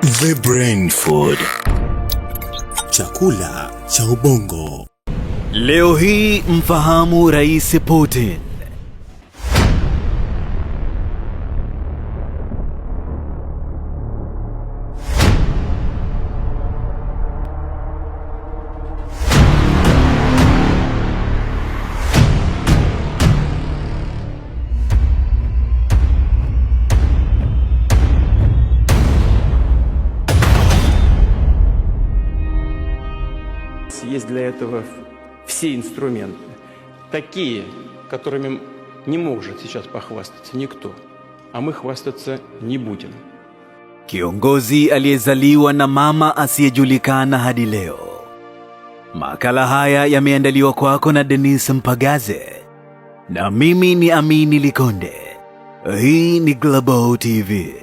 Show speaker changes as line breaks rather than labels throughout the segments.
The Brain Food. Chakula cha ubongo.
Leo hii mfahamu Rais Putin.
Есть для этого все инструменты, такие, которыми не может сейчас похвастаться никто, а мы хвастаться не будем.
Kiongozi aliyezaliwa na mama asiyejulikana hadi leo. Makala haya yameandaliwa kwako na Dennis Mpagaze, na mimi ni Amini Likonde. Hii ni Global TV.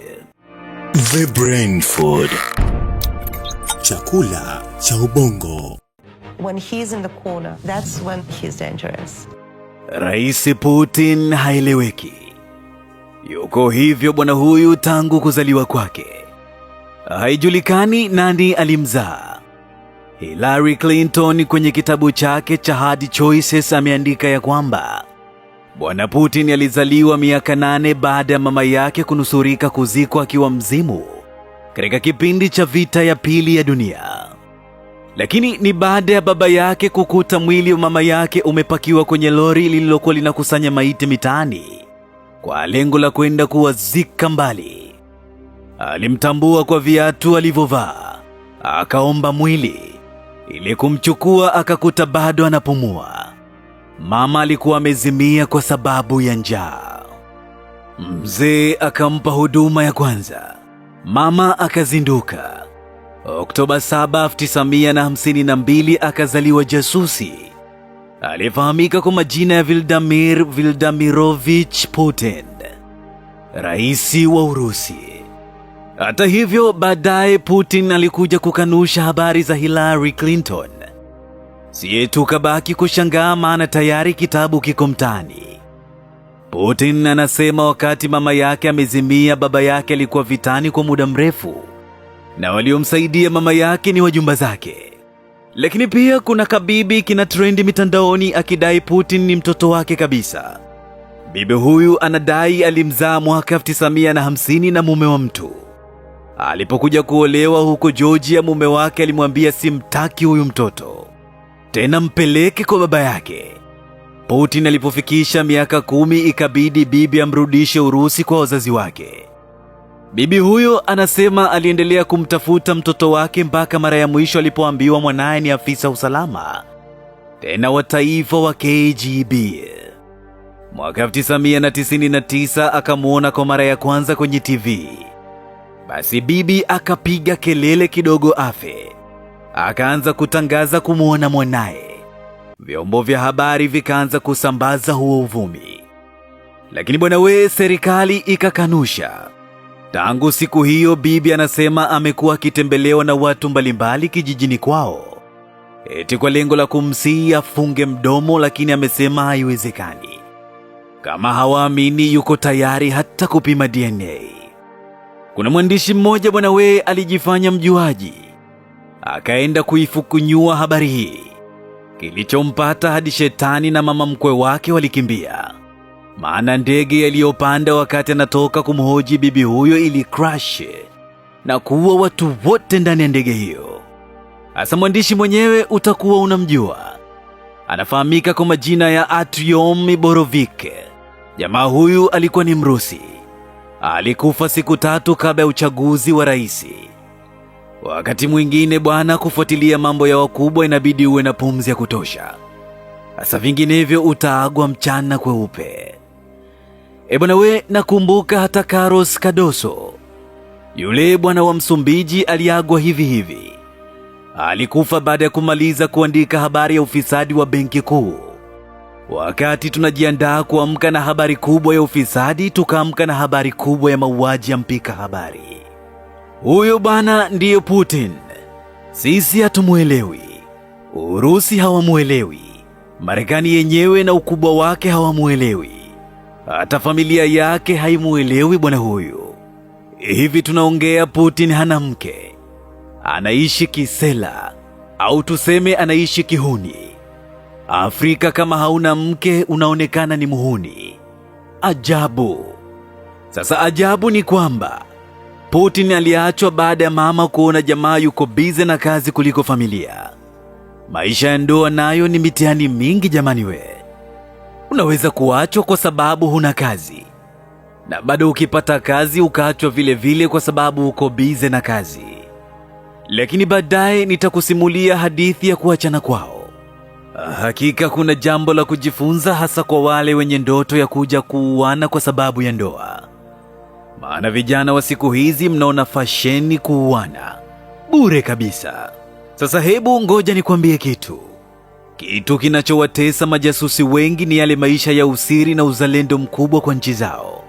The Brain Food. Chakula cha ubongo.
When he's in the corner, that's when he's dangerous.
Rais Putin haeleweki. Yuko hivyo bwana huyu tangu kuzaliwa kwake. Haijulikani nani alimzaa. Hillary Clinton kwenye kitabu chake cha Hard Choices ameandika ya kwamba bwana Putin alizaliwa miaka 8 baada ya mama yake kunusurika kuzikwa akiwa mzimu katika kipindi cha vita ya pili ya dunia. Lakini ni baada ya baba yake kukuta mwili wa mama yake umepakiwa kwenye lori lililokuwa linakusanya maiti mitaani kwa lengo la kwenda kuwazika mbali. Alimtambua kwa viatu alivyovaa, akaomba mwili ili kumchukua, akakuta bado anapumua. Mama alikuwa amezimia kwa sababu ya njaa. Mzee akampa huduma ya kwanza. Mama akazinduka. Oktoba 7, 1952 akazaliwa jasusi aliyefahamika kwa majina ya Vladimir Vladimirovich Putin, rais wa Urusi. Hata hivyo, baadaye Putin alikuja kukanusha habari za Hillary Clinton. Siye tukabaki kushangaa, maana tayari kitabu kiko mtaani. Putin anasema wakati mama yake amezimia, baba yake alikuwa vitani kwa muda mrefu na waliomsaidia mama yake ni wajumba zake. Lakini pia kuna kabibi kina trendi mitandaoni akidai Putin ni mtoto wake kabisa. Bibi huyu anadai alimzaa mwaka 1950 na mume wa mtu. Alipokuja kuolewa huko Georgia, mume wake alimwambia simtaki huyu mtoto, tena mpeleke kwa baba yake. Putin alipofikisha miaka 10 ikabidi bibi amrudishe Urusi kwa wazazi wake. Bibi huyo anasema aliendelea kumtafuta mtoto wake mpaka mara ya mwisho alipoambiwa mwanaye ni afisa usalama, tena wa taifa wa KGB. Mwaka 1999 akamuona kwa mara ya kwanza kwenye TV. Basi bibi akapiga kelele kidogo afe. Akaanza kutangaza kumuona mwanaye. Vyombo vya habari vikaanza kusambaza huo uvumi. Lakini bwana serikali ikakanusha. Tangu siku hiyo bibi anasema amekuwa akitembelewa na watu mbalimbali kijijini kwao, eti kwa lengo la kumsihi afunge mdomo, lakini amesema haiwezekani. Kama hawaamini yuko tayari hata kupima DNA. Kuna mwandishi mmoja bwana alijifanya mjuaji, akaenda kuifukunyua habari hii. Kilichompata hadi shetani na mama mkwe wake walikimbia. Maana ndege aliyopanda wakati anatoka kumhoji bibi huyo ili crash na kuua watu wote ndani ya ndege hiyo. Asa mwandishi mwenyewe utakuwa unamjua. Anafahamika kwa majina ya Artyom Borovik. Jamaa huyu alikuwa ni Mrusi. Alikufa siku 3 kabla ya uchaguzi wa rais. Wakati mwingine bwana, kufuatilia mambo ya wakubwa inabidi uwe na pumzi ya kutosha. Asa vinginevyo utaagwa mchana kweupe. Bwana nakumbuka hata Carlos Cardoso, yule bwana wa Msumbiji, aliagwa hivi hivi. Alikufa baada ya kumaliza kuandika habari ya ufisadi wa benki kuu. Wakati tunajiandaa kuamka na habari kubwa ya ufisadi, tukaamka na habari kubwa ya mauaji ya mpika habari. Huyo bwana ndiyo Putin. Sisi hatumuelewi. Urusi hawamuelewi. Marekani yenyewe na ukubwa wake hawamuelewi. Hata familia yake haimuelewi bwana huyu. Hivi tunaongea, Putin hana mke, anaishi kisela, au tuseme anaishi kihuni. Afrika kama hauna mke unaonekana ni muhuni. Ajabu. Sasa ajabu ni kwamba Putin aliachwa baada ya mama kuona jamaa yuko bize na kazi kuliko familia. Maisha ya ndoa nayo ni mitihani mingi jamani we. Unaweza kuachwa kwa sababu huna kazi, na bado ukipata kazi ukaachwa vile vile kwa sababu uko bize na kazi. Lakini baadaye nitakusimulia hadithi ya kuachana kwao. Hakika kuna jambo la kujifunza, hasa kwa wale wenye ndoto ya kuja kuuana kwa sababu ya ndoa. Maana vijana wa siku hizi mnaona fasheni kuuana bure kabisa. Sasa hebu ngoja nikwambie kitu kinachowatesa majasusi wengi ni yale maisha ya usiri na uzalendo mkubwa kwa nchi zao.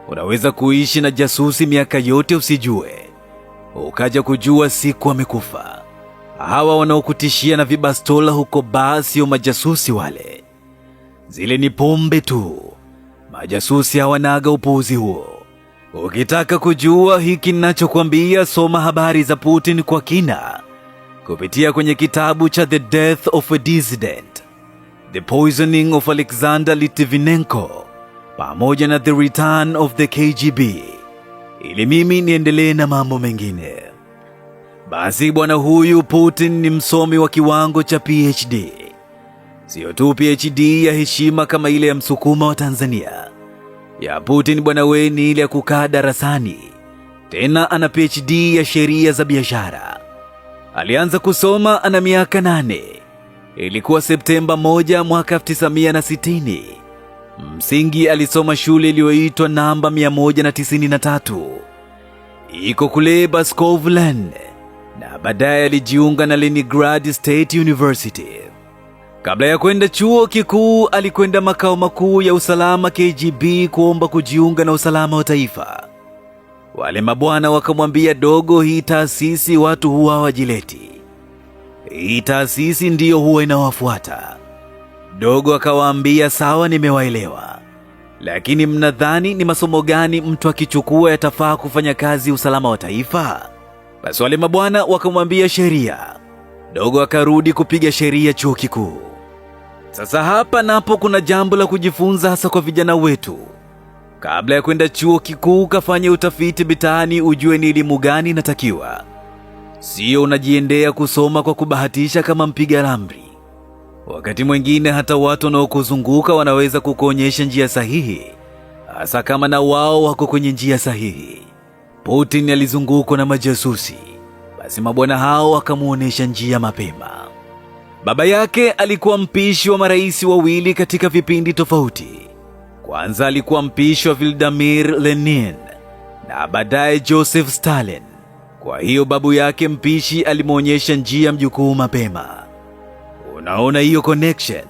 Unaweza kuishi na jasusi miaka yote usijue, ukaja kujua siku amekufa. Hawa wanaokutishia na vibastola huko baa sio majasusi wale. Zile ni pombe tu. Majasusi hawanaga upuuzi huo. Ukitaka kujua hiki ninachokuambia, soma habari za Putin kwa kina kupitia kwenye kitabu cha The Death of a Dissident, The Poisoning of Alexander Litvinenko, pamoja na The Return of the KGB, ili mimi niendelee na mambo mengine. Basi bwana huyu Putin ni msomi wa kiwango cha PhD. Sio tu PhD ya heshima kama ile ya msukuma wa Tanzania. Ya Putin bwana we ni ile ya kukaa darasani. Tena ana PhD ya sheria za biashara. Alianza kusoma ana miaka 8. Ilikuwa Septemba 1 mwaka 1960. Msingi alisoma shule iliyoitwa namba 193. Iko kule Baskovland, na baadaye alijiunga na Leningrad State University. Kabla ya kwenda chuo kikuu alikwenda makao makuu ya usalama KGB kuomba kujiunga na usalama wa taifa. Wale mabwana wakamwambia, dogo, hii taasisi watu huwa wajileti. Hii taasisi ndiyo huwa inawafuata. Dogo akawaambia, sawa, nimewaelewa. Lakini mnadhani ni masomo gani mtu akichukua yatafaa kufanya kazi usalama wa taifa? Basi wale mabwana wakamwambia sheria. Dogo akarudi kupiga sheria chuo kikuu. Sasa hapa napo kuna jambo la kujifunza, hasa kwa vijana wetu. Kabla ya kwenda chuo kikuu, kafanya utafiti mitaani ujue ni elimu gani inatakiwa. Sio unajiendea kusoma kwa kubahatisha kama mpiga ramli. Wakati mwingine hata watu wanaokuzunguka wanaweza kukuonyesha njia sahihi, hasa kama na wao wako kwenye njia sahihi. Putin alizungukwa na majasusi. Basi mabwana hao wakamuonesha njia mapema. Baba yake alikuwa mpishi wa marais wawili katika vipindi tofauti. Kwanza alikuwa mpishi wa Vladimir Lenin na baadaye Joseph Stalin. Kwa hiyo babu yake mpishi alimuonyesha njia mjukuu mapema. Unaona hiyo connection?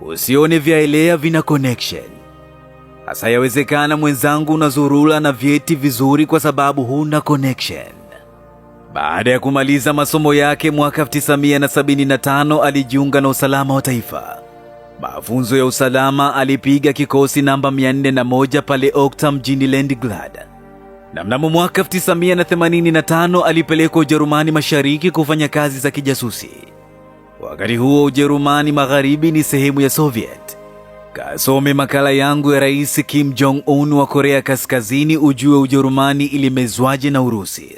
Usione vyaelea vina connection. Hasa yawezekana mwenzangu unazurula na vyeti vizuri kwa sababu huna connection. Baada ya kumaliza masomo yake mwaka 1975 alijiunga na usalama wa taifa. Mafunzo ya usalama, alipiga kikosi namba 401 pale Okta mjini Leningrad. Na mnamo mwaka 1985 alipelekwa Ujerumani Mashariki kufanya kazi za kijasusi. Wakati huo Ujerumani Magharibi ni sehemu ya Soviet. Kasome makala yangu ya Rais Kim Jong-un wa Korea Kaskazini ujue Ujerumani ilimezwaje na Urusi.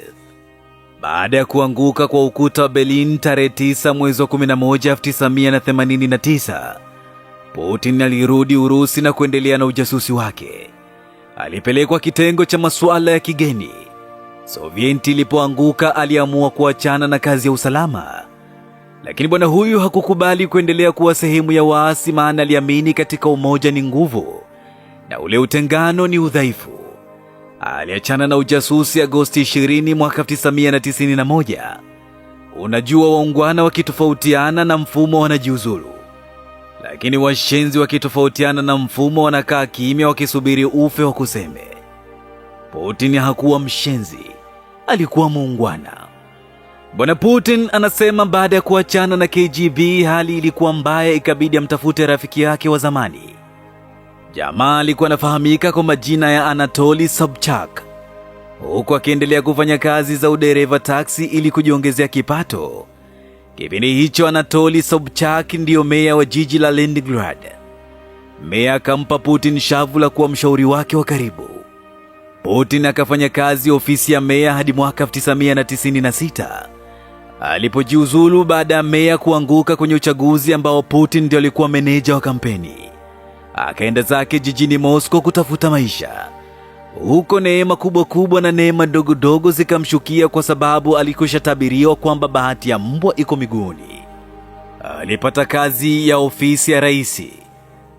Baada ya kuanguka kwa ukuta wa Berlin tarehe 9 mwezi wa 11 1989, Putin alirudi Urusi na kuendelea na ujasusi wake. Alipelekwa kitengo cha masuala ya kigeni. Sovieti ilipoanguka aliamua kuachana na kazi ya usalama. Lakini bwana huyu hakukubali kuendelea kuwa sehemu ya waasi, maana aliamini katika umoja ni nguvu na ule utengano ni udhaifu. Aliachana na ujasusi Agosti 20 mwaka 1991. Unajua, waungwana wakitofautiana na mfumo wanajiuzulu. Lakini washenzi wakitofautiana na mfumo wanakaa kimya wakisubiri ufe wa kuseme. Putin hakuwa mshenzi, alikuwa muungwana. Bwana Putin anasema baada ya kuachana na KGB hali ilikuwa mbaya, ikabidi amtafute rafiki yake wa zamani. Jamaa alikuwa anafahamika kwa majina ya Anatoly Sobchak. huku akiendelea kufanya kazi za udereva taksi ili kujiongezea kipato. Kipindi hicho Anatoly Sobchak ndiyo meya wa jiji la Leningrad. Meya akampa Putin shavu la kuwa mshauri wake wa karibu. Putin akafanya kazi ofisi ya meya hadi mwaka 1996 alipojiuzulu baada ya meya kuanguka kwenye uchaguzi ambao Putin ndiye alikuwa meneja wa kampeni. Akaenda zake jijini Moscow kutafuta maisha. Huko neema kubwa na neema dogo zikamshukia kwa sababu alikushatabiriwa kwamba bahati ya mbwa iko miguuni. Alipata kazi ya ofisi ya rais,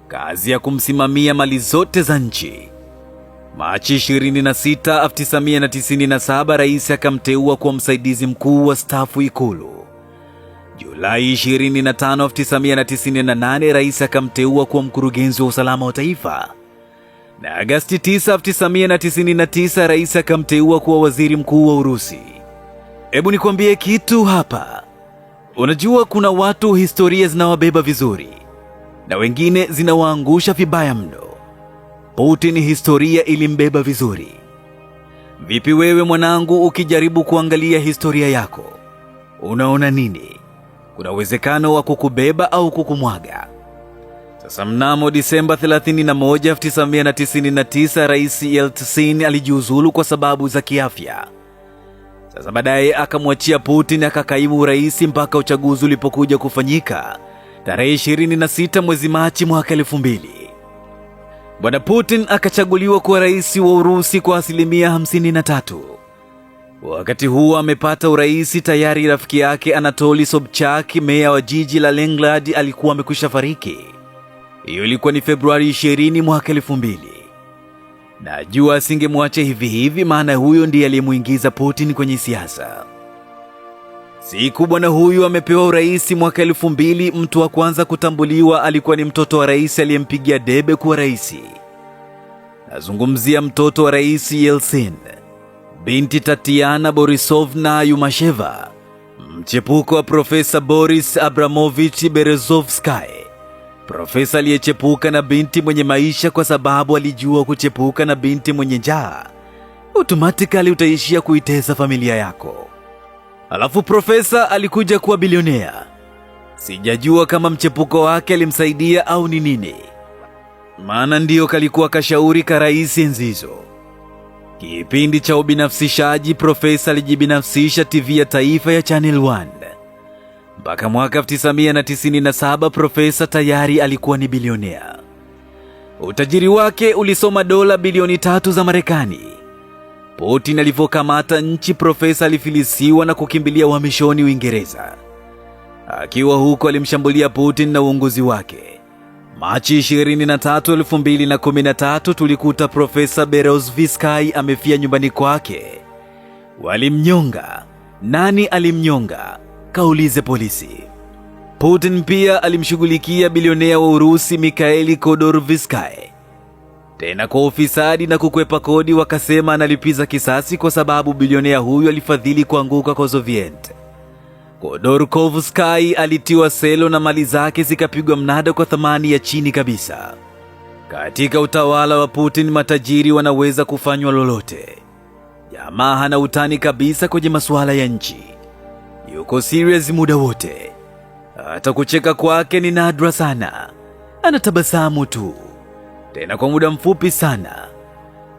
kazi ya kumsimamia mali zote za nchi. Machi 26, 1997 rais akamteua kuwa msaidizi mkuu wa stafu Ikulu. Julai 25, 1998 rais akamteua kuwa mkurugenzi wa usalama wa taifa. Na Agosti 9, 1999 rais akamteua kuwa waziri mkuu wa Urusi. Hebu nikwambie kitu hapa. Unajua kuna watu historia zinawabeba vizuri na wengine zinawaangusha vibaya mno. Putin historia ilimbeba vizuri. Vipi wewe mwanangu, ukijaribu kuangalia historia yako, unaona nini? Kuna uwezekano wa kukubeba au kukumwaga. Sasa mnamo Disemba 31, 1999 rais Yeltsin alijiuzulu kwa sababu za kiafya. Sasa baadaye akamwachia Putin akakaimu rais mpaka uchaguzi ulipokuja kufanyika tarehe 26 mwezi Machi mwaka 2000. Bwana Putin akachaguliwa kuwa rais wa Urusi kwa 53%. Wakati huo amepata urais tayari rafiki yake Anatoly Sobchak, meya wa jiji la Leningrad, alikuwa amekwisha fariki. Hiyo ilikuwa ni Februari 20 mwaka 2000. Najua asingemwacha hivi maana huyo ndiye aliyemuingiza Putin kwenye siasa. Siku bwana huyu amepewa urais mwaka 2000, mtu wa kwanza kutambuliwa alikuwa ni mtoto wa rais aliyempigia debe kuwa rais. Nazungumzia mtoto wa rais Yeltsin, binti Tatiana Borisovna Yumasheva, mchepuko wa Profesa Boris Abramovich Berezovsky. Profesa aliyechepuka na binti mwenye maisha kwa sababu alijua kuchepuka na binti mwenye njaa automatically utaishia kuitesa familia yako. Alafu profesa alikuja kuwa bilionea. Sijajua kama mchepuko wake alimsaidia au ni nini, maana ndiyo kalikuwa kashauri ka rais enzizo. Kipindi cha ubinafsishaji, profesa alijibinafsisha TV ya taifa ya Channel 1. Mpaka mwaka 1997 profesa tayari alikuwa ni bilionea. Utajiri wake ulisoma dola bilioni 3 za Marekani. Putin alivyokamata nchi, profesa alifilisiwa na kukimbilia uhamishoni Uingereza. Akiwa huko alimshambulia Putin na uongozi wake. Machi 23, 2013 tulikuta Profesa Berezovsky amefia nyumbani kwake. Walimnyonga. Nani alimnyonga? Kaulize polisi. Putin pia alimshughulikia bilionea wa Urusi Mikhail Khodorkovsky, tena kwa ufisadi na kukwepa kodi. Wakasema analipiza kisasi kwa sababu bilionea huyu alifadhili kuanguka kwa Soviet. Khodorkovsky alitiwa selo na mali zake zikapigwa mnada kwa thamani ya chini kabisa. Katika utawala wa Putin matajiri wanaweza kufanywa lolote. Jamaa hana utani kabisa kwenye masuala ya nchi. Yuko serious muda wote. Hata kucheka kwake ni nadra sana. Anatabasamu tu, tena kwa muda mfupi sana.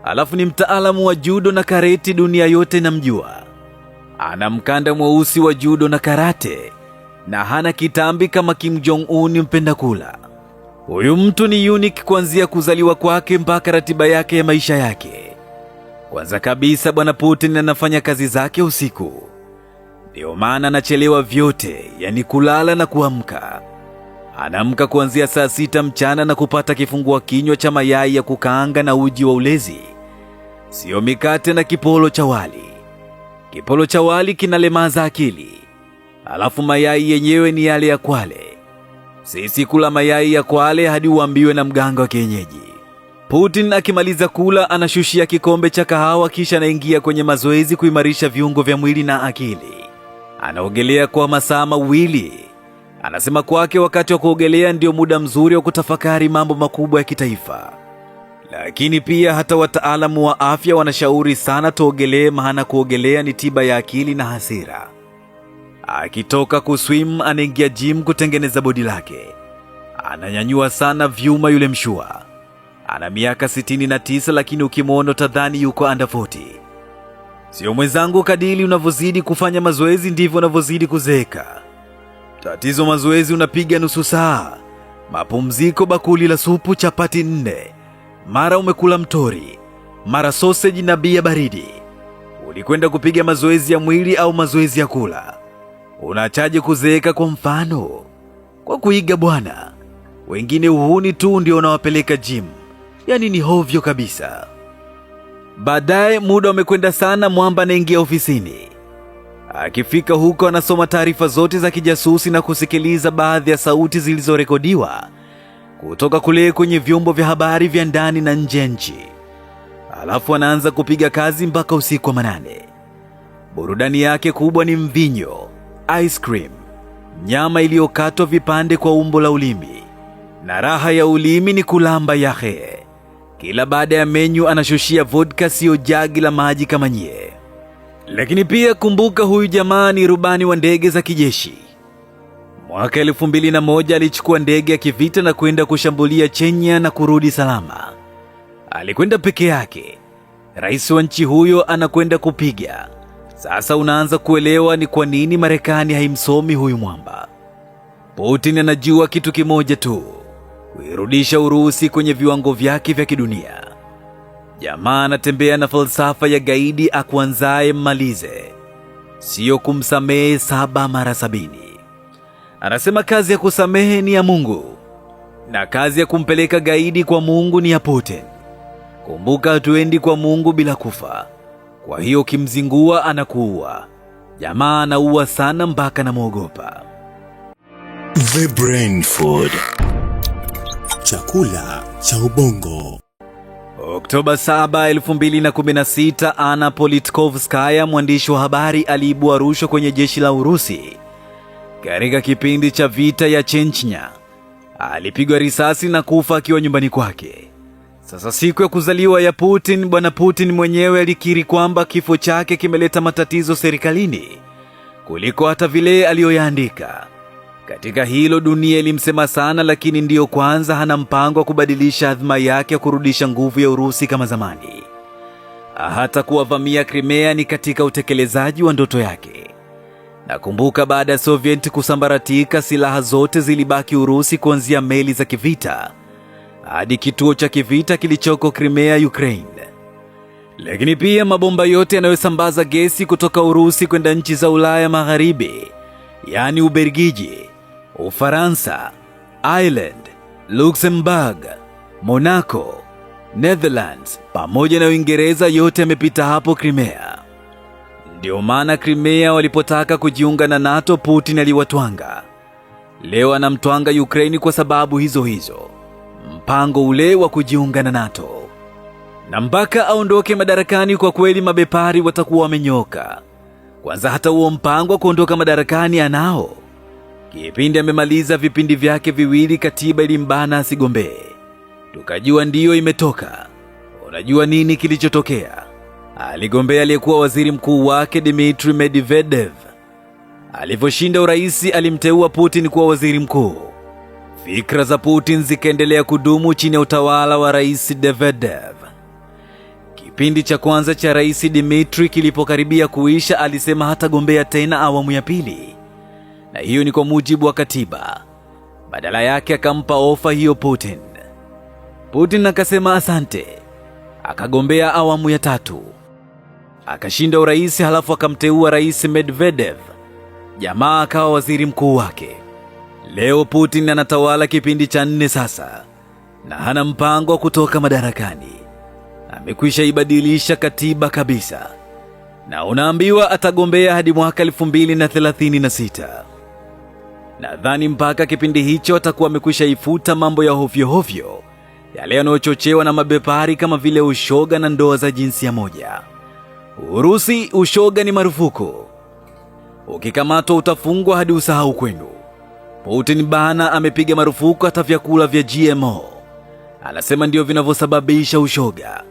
Alafu ni mtaalamu wa judo na karate, dunia yote namjua. Ana mkanda mweusi wa judo na karate na hana kitambi kama Kim Jong-un mpenda kula. Huyu mtu ni unique kuanzia kuzaliwa kwake mpaka ratiba yake ya maisha yake. Kwanza kabisa bwana Putin anafanya kazi zake usiku. Ndio maana anachelewa vyote, yani kulala na kuamka. Anaamka kuanzia saa 6 mchana na kupata kifungua kinywa cha mayai ya kukaanga na uji wa ulezi. Sio mikate na kipolo cha wali. Kipolo cha wali kinalemaza akili. Alafu mayai yenyewe ni yale ya kwale. Sisi kula mayai ya kwale hadi uambiwe na mganga wa kienyeji. Putin akimaliza kula anashushia kikombe cha kahawa, kisha anaingia kwenye mazoezi kuimarisha viungo vya mwili na akili. Anaogelea kwa masaa mawili. Anasema kwake wakati wa kuogelea ndio muda mzuri wa kutafakari mambo makubwa ya kitaifa. Lakini pia hata wataalamu wa afya wanashauri sana tuogelee, maana kuogelea ni tiba ya akili na hasira. Akitoka kuswim anaingia gym kutengeneza bodi lake. Ananyanyua sana vyuma yule mshua. Ana miaka 69 lakini ukimwona tadhani yuko under 40. Sio mwenzangu, kadili unavyozidi kufanya mazoezi ndivyo unavyozidi kuzeeka. Tatizo mazoezi unapiga nusu saa, mapumziko bakuli la supu chapati 4, mara umekula mtori, mara sausage na bia baridi. Ulikwenda kupiga mazoezi ya mwili au mazoezi ya kula? Unachaje kuzeeka? Kwa mfano, kwa kuiga bwana. Wengine uhuni tu ndio unawapeleka gym. Yani ni hovyo kabisa. Baadaye muda umekwenda sana, Mwamba anaingia ofisini. Akifika huko anasoma taarifa zote za kijasusi na kusikiliza baadhi ya sauti zilizorekodiwa kutoka kule kwenye vyombo vya habari vya ndani na nje ya nchi. Alafu anaanza kupiga kazi mpaka usiku wa manane. Burudani yake kubwa ni mvinyo, ice cream, nyama iliyokatwa vipande kwa umbo la ulimi. Na raha ya ulimi ni kulamba yahe. Kila baada ya menyu anashushia vodka, sio jagi la maji kama nyie. Lakini pia kumbuka, huyu jamaa ni rubani wa ndege za kijeshi. Mwaka 2001 alichukua ndege ya kivita na kwenda kushambulia Chenya na kurudi salama. Alikwenda peke yake. Rais wa nchi huyo anakwenda kupiga. Sasa unaanza kuelewa ni kwa nini Marekani haimsomi huyu mwamba. Putin anajua kitu kimoja tu: kuirudisha Urusi kwenye viwango vyake vya kidunia. Jamaa anatembea na falsafa ya gaidi akuanzaye mmalize, sio kumsamehe 7 mara 70. Anasema kazi ya kusamehe ni ya Mungu na kazi ya kumpeleka gaidi kwa Mungu ni ya Putin. Kumbuka, hatuendi kwa Mungu bila kufa. Kwa hiyo kimzingua anakuua. Jamaa anaua sana mpaka namuogopa.
The Brain Food, chakula cha ubongo.
Oktoba 7, 2016, Anna Politkovskaya, mwandishi wa habari, aliibua rushwa kwenye jeshi la Urusi katika kipindi cha vita ya Chechnya. Alipigwa risasi na kufa akiwa nyumbani kwake. Sasa siku ya kuzaliwa ya Putin, bwana Putin mwenyewe alikiri kwamba kifo chake kimeleta matatizo serikalini kuliko hata vile aliyoyaandika. Katika hilo dunia ilimsema sana, lakini ndiyo kwanza hana mpango wa kubadilisha adhma yake ya kurudisha nguvu ya Urusi kama zamani. Hata kuwavamia Crimea ni katika utekelezaji wa ndoto yake. Nakumbuka baada ya Soviet kusambaratika, silaha zote zilibaki Urusi, kuanzia meli za kivita hadi kituo cha kivita kilichoko Crimea, Ukraine. Lakini pia mabomba yote yanayosambaza gesi kutoka Urusi kwenda nchi za Ulaya Magharibi, yani Ubelgiji, Ufaransa, Ireland, Luxembourg, Monaco, Netherlands pamoja na Uingereza, yote yamepita hapo Crimea. Ndio maana Crimea walipotaka kujiunga na NATO, Putin aliwatwanga. Leo anamtwanga Ukraine kwa sababu hizo hizo, mpango ule wa kujiunga na NATO. Na mpaka aondoke madarakani, kwa kweli mabepari watakuwa wamenyoka. Kwanza hata huo mpango wa kuondoka madarakani anao. Kipindi amemaliza vipindi vyake viwili, katiba ilimbana asigombee. Tukajua ndiyo imetoka. Unajua nini kilichotokea? Aligombea aliyekuwa waziri mkuu wake Dmitry Medvedev. Alivyoshinda uraisi, alimteua Putin kuwa waziri mkuu. Fikra za Putin zikaendelea kudumu chini ya utawala wa rais Medvedev. Kipindi cha kwanza cha rais Dmitry kilipokaribia kuisha, alisema hatagombea tena awamu ya pili, na hiyo ni kwa mujibu wa katiba. Badala yake akampa ofa hiyo Putin. Putin akasema asante, akagombea awamu ya 3, akashinda urais, halafu akamteua rais Medvedev. Jamaa akawa waziri mkuu wake. Leo Putin anatawala kipindi cha 4 sasa, na hana mpango wa kutoka madarakani. Amekwisha ibadilisha katiba kabisa, na unaambiwa atagombea hadi mwaka 2036. Nadhani mpaka kipindi hicho atakuwa amekwisha ifuta mambo ya hovyo hovyo, yale yanayochochewa na mabepari kama vile ushoga na ndoa za jinsia moja. Urusi, ushoga ni marufuku. Ukikamatwa utafungwa hadi usahau kwenu. Putin bana amepiga marufuku hata vyakula vya GMO. Anasema ndio vinavyosababisha ushoga,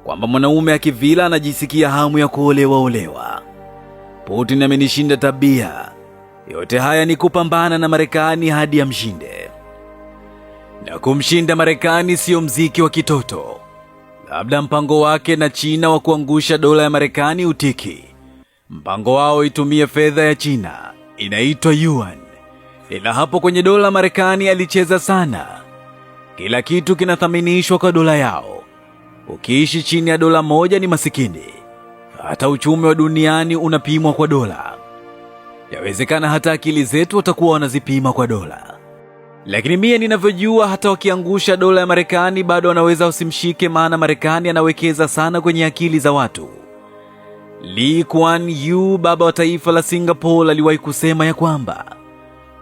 kwamba mwanaume akivila anajisikia hamu ya kuolewa. Putin amenishinda tabia. Yote haya ni kupambana na Marekani hadi amshinde. Na kumshinda Marekani sio mziki wa kitoto. Labda mpango wake na China wa kuangusha dola ya Marekani utiki. Mpango wao itumie fedha ya China, inaitwa yuan. Ila hapo kwenye dola Marekani alicheza sana. Kila kitu kinathaminishwa kwa dola yao. Ukiishi chini ya dola moja ni masikini. Hata uchumi wa duniani unapimwa kwa dola. Yawezekana hata akili zetu watakuwa wanazipima kwa dola. Lakini mimi ninavyojua, hata wakiangusha dola ya Marekani bado wanaweza usimshike, maana Marekani anawekeza sana kwenye akili za watu. Lee Kuan Yew, baba wa taifa la Singapore, aliwahi kusema ya kwamba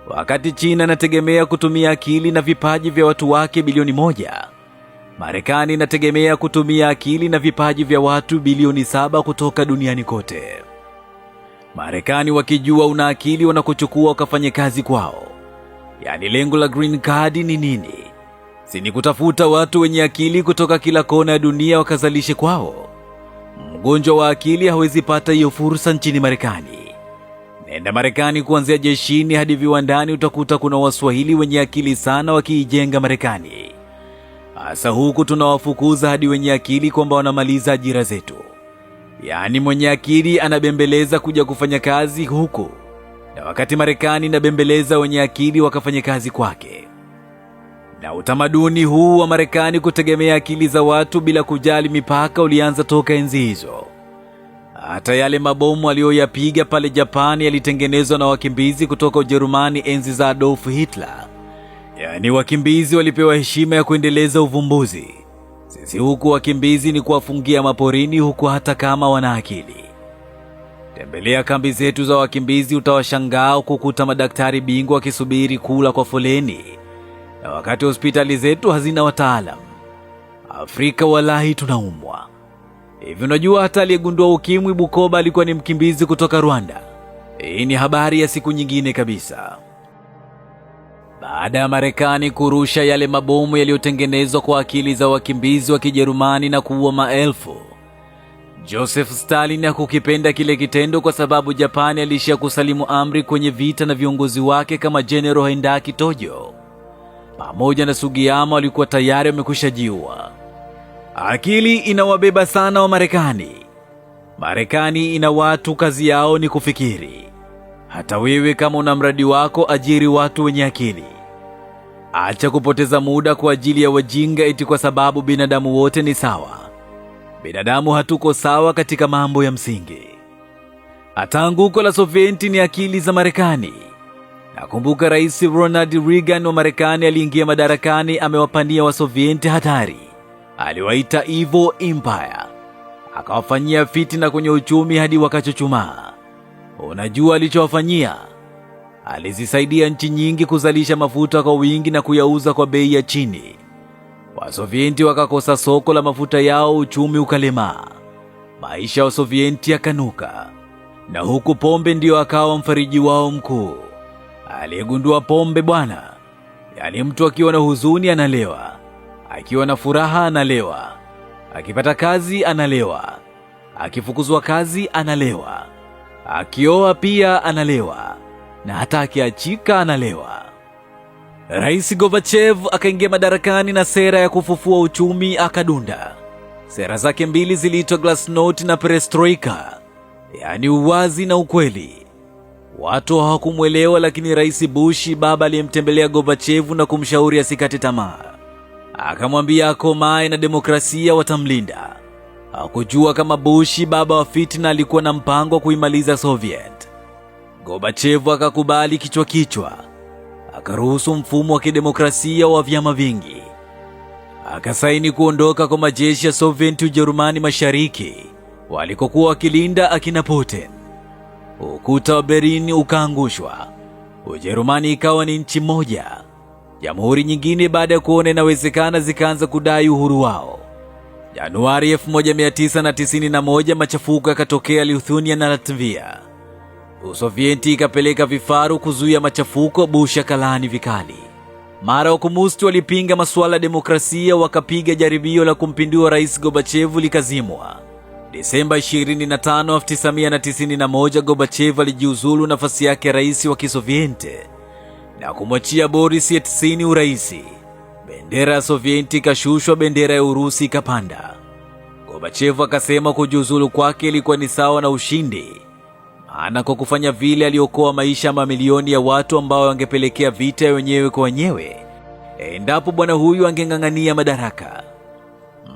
wakati China inategemea kutumia akili na vipaji vya watu wake bilioni 1, Marekani inategemea kutumia akili na vipaji vya watu bilioni 7 kutoka duniani kote. Marekani wakijua una akili wanakuchukua ukafanye kazi kwao. Yaani lengo la green card ni nini? Si ni kutafuta watu wenye akili kutoka kila kona ya dunia wakazalishe kwao. Mgonjwa wa akili hawezi pata hiyo fursa nchini Marekani. Nenda Marekani, kuanzia jeshini hadi viwandani utakuta kuna Waswahili wenye akili sana wakiijenga Marekani. Hasa huku tunawafukuza hadi wenye akili kwamba wanamaliza ajira zetu. Yaani mwenye akili anabembeleza kuja kufanya kazi huku, na wakati Marekani inabembeleza wenye akili wakafanya kazi kwake. Na utamaduni huu wa Marekani kutegemea akili za watu bila kujali mipaka ulianza toka enzi hizo. Hata yale mabomu aliyoyapiga pale Japani yalitengenezwa na wakimbizi kutoka Ujerumani enzi za Adolf Hitler. Yaani wakimbizi walipewa heshima ya kuendeleza uvumbuzi. Sisi huku wakimbizi ni kuwafungia maporini huku hata kama wana akili. Tembelea kambi zetu za wakimbizi, utawashangaa kukuta madaktari bingwa wakisubiri kula kwa foleni. Na wakati hospitali zetu hazina wataalamu. Afrika walahi tunaumwa. Hivi unajua hata aliyegundua ukimwi Bukoba alikuwa ni mkimbizi kutoka Rwanda. Hii ni habari ya siku nyingine kabisa. Baada ya Marekani kurusha yale mabomu yaliyotengenezwa kwa akili za wakimbizi wa Kijerumani na kuua maelfu, Joseph Stalin hakukipenda kile kitendo kwa sababu Japani alishia kusalimu amri kwenye vita na viongozi wake kama General Hideki Tojo. Pamoja na Sugiyama walikuwa tayari wamekwisha jiua. Akili inawabeba sana wa Marekani. Marekani ina watu kazi yao ni kufikiri. Hata wewe kama una mradi wako, ajiri watu wenye akili. Acha kupoteza muda kwa ajili ya wajinga eti kwa sababu binadamu wote ni sawa. Binadamu hatuko sawa katika mambo ya msingi. Hata anguko la Sovieti ni akili za Marekani. Nakumbuka Rais Ronald Reagan wa Marekani aliingia madarakani, amewapania wa Sovieti hatari. Aliwaita Evil Empire. Akawafanyia fitina kwenye uchumi hadi wakachuchumaa. Unajua alichowafanyia? Alizisaidia nchi nyingi kuzalisha mafuta kwa wingi na kuyauza kwa bei ya chini. Wasovieti wakakosa soko la mafuta yao, uchumi ukalemaa. Maisha wa Sovieti yakanuka. Na huku pombe ndio akawa mfariji wao mkuu. Aliyegundua pombe bwana. Yaani mtu akiwa na huzuni analewa. Akiwa na furaha analewa. Akipata kazi analewa. Akifukuzwa kazi analewa. Akioa pia analewa. Na hata akiachika analewa. Rais Gorbachev akaingia madarakani na sera ya kufufua uchumi akadunda. Sera zake mbili ziliitwa Glasnost na Perestroika. Yaani uwazi na ukweli. Watu hawakumuelewa, lakini Rais Bush baba aliyemtembelea Gorbachev na kumshauri asikate tamaa. Akamwambia akomae na demokrasia watamlinda. Hakujua kama Bush baba wa fitna alikuwa na mpango wa kuimaliza Soviet. Gorbachev akakubali kichwa. Akaruhusu mfumo wa kidemokrasia wa vyama vingi. Akasaini kuondoka kwa majeshi ya Soviet Ujerumani Mashariki walikokuwa wakilinda akina Putin. Ukuta wa Berlin ukaangushwa. Ujerumani ikawa ni nchi moja. Jamhuri nyingine baada ya kuona inawezekana zikaanza kudai uhuru wao. Januari 1991 machafuko yakatokea Lithuania na Latvia. Usovieti ikapeleka vifaru kuzuia machafuko, Bush akalaani vikali. Mara wa komunisti walipinga masuala ya demokrasia, wakapiga jaribio la kumpindua Rais Gorbachev likazimwa. Desemba 25, 1991 Gorbachev alijiuzulu nafasi yake rais wa Kisovieti na kumwachia Boris Yeltsin uraisi. Bendera ya Sovieti ikashushwa, bendera ya Urusi ikapanda. Gorbachev akasema kujiuzulu kwake ilikuwa ni sawa na ushindi, maana kwa kufanya vile aliokoa maisha ya mamilioni ya watu ambao wangepelekea vita ya wenyewe kwa wenyewe endapo bwana huyu angeng'ang'ania madaraka.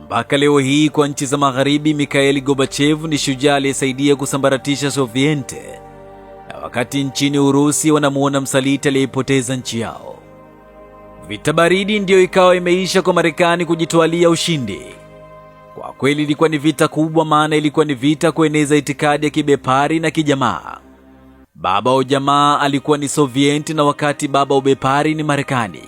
Mpaka leo hii kwa nchi za magharibi, Mikhail Gorbachev ni shujaa aliyesaidia kusambaratisha Sovieti, na wakati nchini Urusi wanamuona msaliti aliyepoteza nchi yao. Vita baridi ndio ikawa imeisha kwa Marekani kujitwalia ushindi. Kwa kweli ilikuwa ni vita kubwa, maana ilikuwa ni vita kueneza itikadi ya kibepari na kijamaa. Baba wa jamaa alikuwa ni Sovieti, na wakati baba wa ubepari ni Marekani.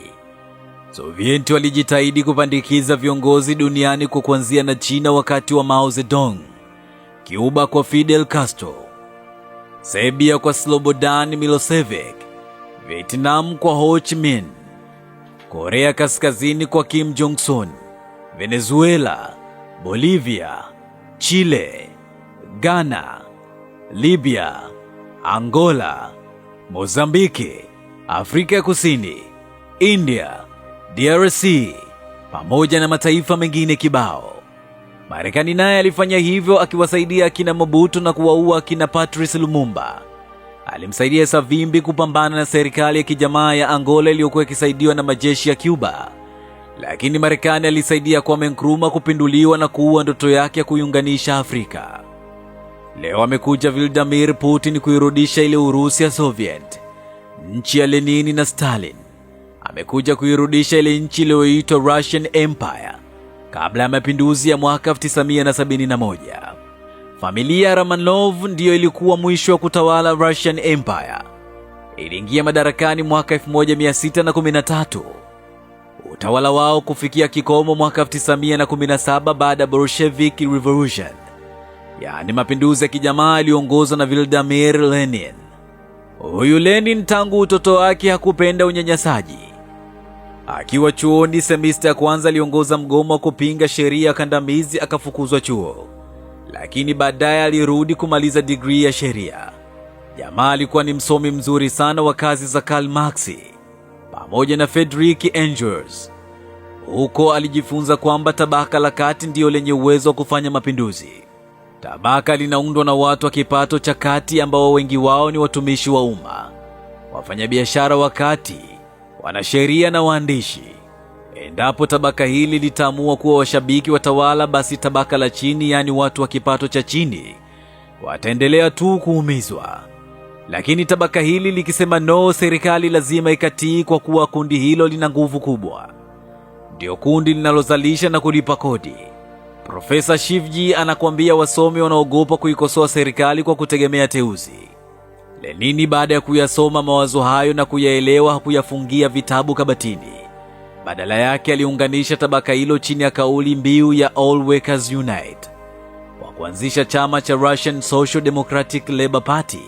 Sovieti walijitahidi kupandikiza viongozi duniani kwa kuanzia na China wakati wa Mao Zedong, Cuba kwa Fidel Castro, Serbia kwa Slobodan Milosevic, Vietnam kwa Ho Chi Minh, Korea Kaskazini kwa Kim Jong-un, Venezuela, Bolivia, Chile, Ghana, Libya, Angola, Mozambiki, Afrika ya Kusini, India, DRC, pamoja na mataifa mengine kibao. Marekani naye alifanya hivyo akiwasaidia akina Mobutu na kuwaua akina Patrice Lumumba. Alimsaidia Savimbi kupambana na serikali ya kijamaa ya Angola iliyokuwa ikisaidiwa na majeshi ya Cuba. Lakini Marekani alisaidia Kwame Nkrumah kupinduliwa na kuua ndoto yake ya kuiunganisha Afrika. Leo amekuja Vladimir Putin kuirudisha ile Urusi ya Soviet, nchi ya Lenin na Stalin. Amekuja kuirudisha ile nchi iliyoitwa Russian Empire kabla ya mapinduzi ya mwaka 1971. Familia ya Romanov ndiyo ilikuwa mwisho wa kutawala Russian Empire. Iliingia madarakani mwaka 1613. Utawala wao kufikia kikomo mwaka 1917 baada ya Bolshevik Revolution, yaani mapinduzi ya kijamaa yaliyoongozwa na Vladimir Lenin. Huyu Lenin tangu utoto wake hakupenda unyanyasaji. Akiwa chuoni semester ya kwanza aliongoza mgomo wa kupinga sheria kandamizi, akafukuzwa chuo. Lakini baadaye alirudi kumaliza degree ya sheria. Jamaa alikuwa ni msomi mzuri sana wa kazi za Karl Marx pamoja na Friedrich Engels. Huko alijifunza kwamba tabaka la kati ndio lenye uwezo wa kufanya mapinduzi. Tabaka linaundwa na watu wa kipato cha kati ambao wengi wao ni watumishi wa umma, wafanyabiashara wa kati, wanasheria na waandishi. Endapo tabaka hili litaamua kuwa washabiki watawala, basi tabaka la chini, yani watu wa kipato cha chini, wataendelea tu kuumizwa. Lakini tabaka hili likisema no, serikali lazima ikatii, kwa kuwa kundi hilo lina nguvu kubwa. Ndio kundi linalozalisha na kulipa kodi. Profesa Shivji anakuambia wasomi wanaogopa kuikosoa serikali kwa kutegemea teuzi. Lenini baada ya kuyasoma mawazo hayo na kuyaelewa hakuyafungia vitabu kabatini. Badala yake aliunganisha tabaka hilo chini ya kauli mbiu ya All Workers Unite, kwa kuanzisha chama cha Russian Social Democratic Labour Party,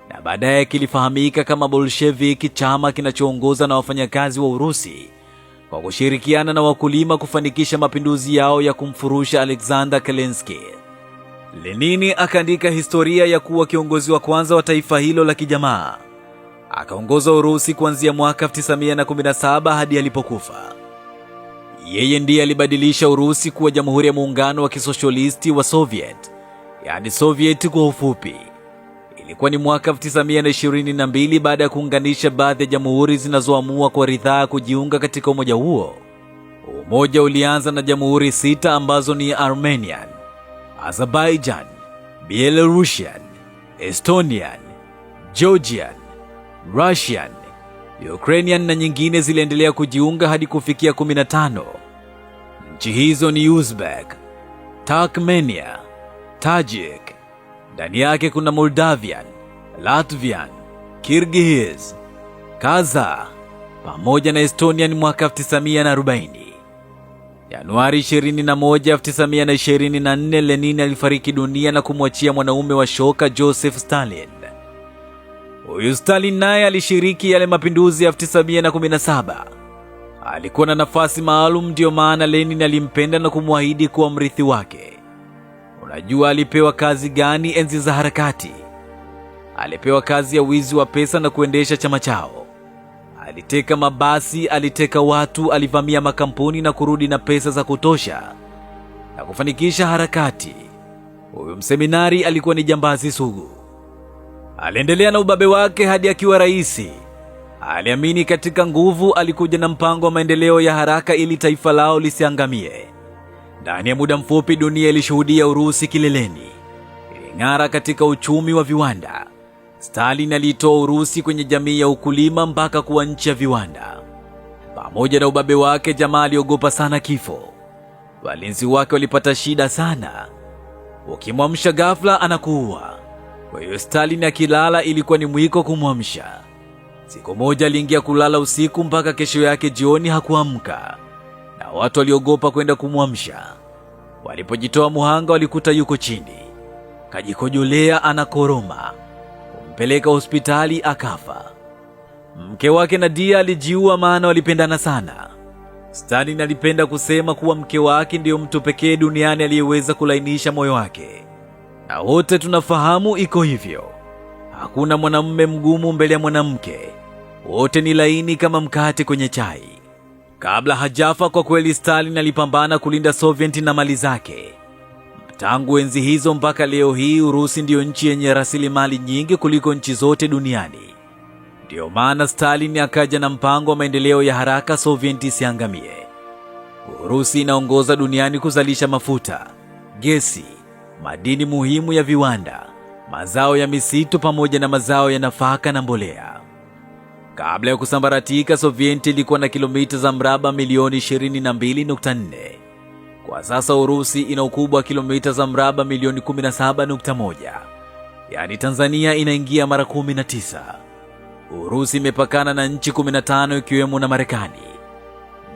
na baadaye kilifahamika kama Bolshevik, chama kinachoongoza na wafanyakazi wa Urusi kwa kushirikiana na wakulima kufanikisha mapinduzi yao ya kumfurusha Alexander Kerensky. Lenini akaandika historia ya kuwa kiongozi wa kwanza wa taifa hilo la kijamaa. Akaongoza Urusi kuanzia mwaka 1917 hadi alipokufa. Yeye ndiye alibadilisha Urusi kuwa Jamhuri ya Muungano wa Kisoshalisti wa Soviet, yani Soviet kwa ufupi. Ilikuwa ni mwaka 1922 baada ya kuunganisha baadhi ya jamhuri zinazoamua kwa ridhaa kujiunga katika umoja huo. Umoja ulianza na jamhuri 6 ambazo ni Armenian, Azerbaijan, Belarusian, Estonian, Georgian, Russian, Ukrainian na nyingine ziliendelea kujiunga hadi kufikia 15. Nchi hizo ni Uzbek, Turkmenia, Tajik. Ndani yake kuna Moldavian, Latvian, Kyrgyz, Kazakh pamoja na Estonian mwaka 1940. Januari 21, 1924 Lenin alifariki dunia na kumwachia mwanaume wa shoka Joseph Stalin. Huyu Stalin naye alishiriki yale mapinduzi ya 1917. Alikuwa na nafasi maalum, ndio maana Lenin alimpenda na kumwahidi kuwa mrithi wake. Unajua alipewa kazi gani enzi za harakati? Alipewa kazi ya wizi wa pesa na kuendesha chama chao. Aliteka mabasi, aliteka watu, alivamia makampuni na kurudi na pesa za kutosha na kufanikisha harakati. Huyu mseminari alikuwa ni jambazi sugu. Aliendelea na ubabe wake hadi akiwa rais. Aliamini katika nguvu, alikuja na mpango wa maendeleo ya haraka ili taifa lao lisiangamie. Ndani ya muda mfupi dunia ilishuhudia Urusi kileleni. Iling'ara katika uchumi wa viwanda. Stalin aliitoa Urusi kwenye jamii ya ukulima mpaka kuwa nchi ya viwanda. Pamoja na ubabe wake, jamaa aliogopa sana kifo. Walinzi wake walipata shida sana. Ukimwamsha ghafla anakuua. Kwa hiyo Stalin akilala ilikuwa ni mwiko kumwamsha. Siku moja aliingia kulala usiku mpaka kesho yake jioni hakuamka. Na watu waliogopa kwenda kumwamsha. Walipojitoa muhanga walikuta yuko chini. Kajikojolea anakoroma. Kumpeleka hospitali akafa. Mke wake Nadia alijiua maana walipendana sana. Stalin alipenda kusema kuwa mke wake ndiyo mtu pekee duniani aliyeweza kulainisha moyo wake. Na wote tunafahamu iko hivyo. Hakuna mwanamume mgumu mbele ya mwanamke. Wote ni laini kama mkate kwenye chai. Kabla hajafa, kwa kweli Stalin alipambana kulinda Soviet na mali zake. Tangu enzi hizo mpaka leo hii Urusi ndiyo nchi yenye rasilimali nyingi kuliko nchi zote duniani. Ndio maana Stalin akaja na mpango wa maendeleo ya haraka Soviet isiangamie. Urusi inaongoza duniani kuzalisha mafuta, gesi, madini muhimu ya viwanda, mazao ya misitu pamoja na mazao ya nafaka na mbolea. Kabla ya kusambaratika, Soviet ilikuwa na kilomita za mraba milioni 22.4. Kwa sasa Urusi ina ukubwa wa kilomita za mraba milioni 17.1. Yaani Tanzania inaingia mara 19. Urusi imepakana na nchi 15 ikiwemo na Marekani.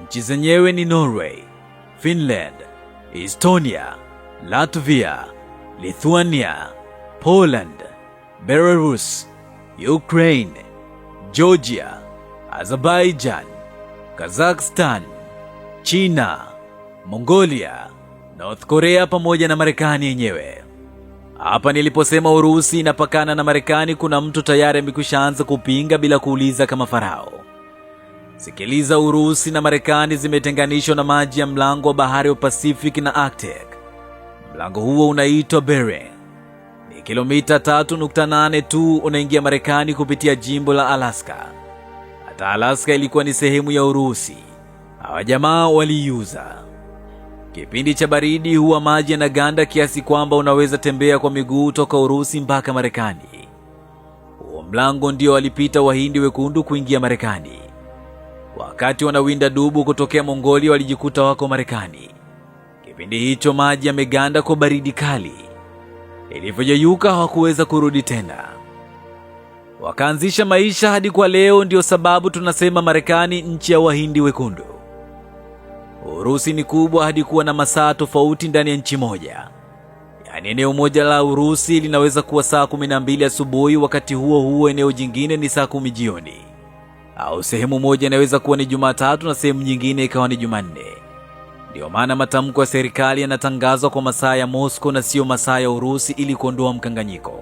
Nchi zenyewe ni Norway, Finland, Estonia, Latvia, Lithuania, Poland, Belarus, Ukraine, Georgia, Azerbaijan, Kazakhstan, China, Mongolia, North Korea pamoja na Marekani yenyewe. Hapa niliposema Urusi inapakana na Marekani, kuna mtu tayari amekwishaanza kupinga bila kuuliza kama Farao. Sikiliza, Urusi na Marekani zimetenganishwa na maji ya mlango wa bahari wa Pacific na Arctic. Mlango huo unaitwa Bering. Ni kilomita 3.8 tu unaingia Marekani kupitia jimbo la Alaska. Hata Alaska ilikuwa ni sehemu ya Urusi. Hawa jamaa waliiuza. Kipindi cha baridi huwa maji yanaganda kiasi kwamba unaweza tembea kwa miguu toka Urusi mpaka Marekani. Huo mlango ndio walipita Wahindi wekundu kuingia Marekani. Wakati wanawinda dubu kutokea Mongolia walijikuta wako Marekani. Kipindi hicho maji yameganda kwa baridi kali. Ilivyoyeyuka hawakuweza kurudi tena. Wakaanzisha maisha hadi kwa leo, ndio sababu tunasema Marekani nchi ya Wahindi wekundu. Urusi ni kubwa hadi kuwa na masaa tofauti ndani ya nchi moja. Yaani eneo moja la Urusi linaweza kuwa saa 12 asubuhi, wakati huo huo eneo jingine ni saa 10 jioni. Au sehemu moja inaweza kuwa ni Jumatatu na sehemu nyingine ikawa ni Jumanne. Ndio maana matamko ya serikali yanatangazwa kwa masaa ya Moscow na sio masaa ya Urusi ili kuondoa mkanganyiko.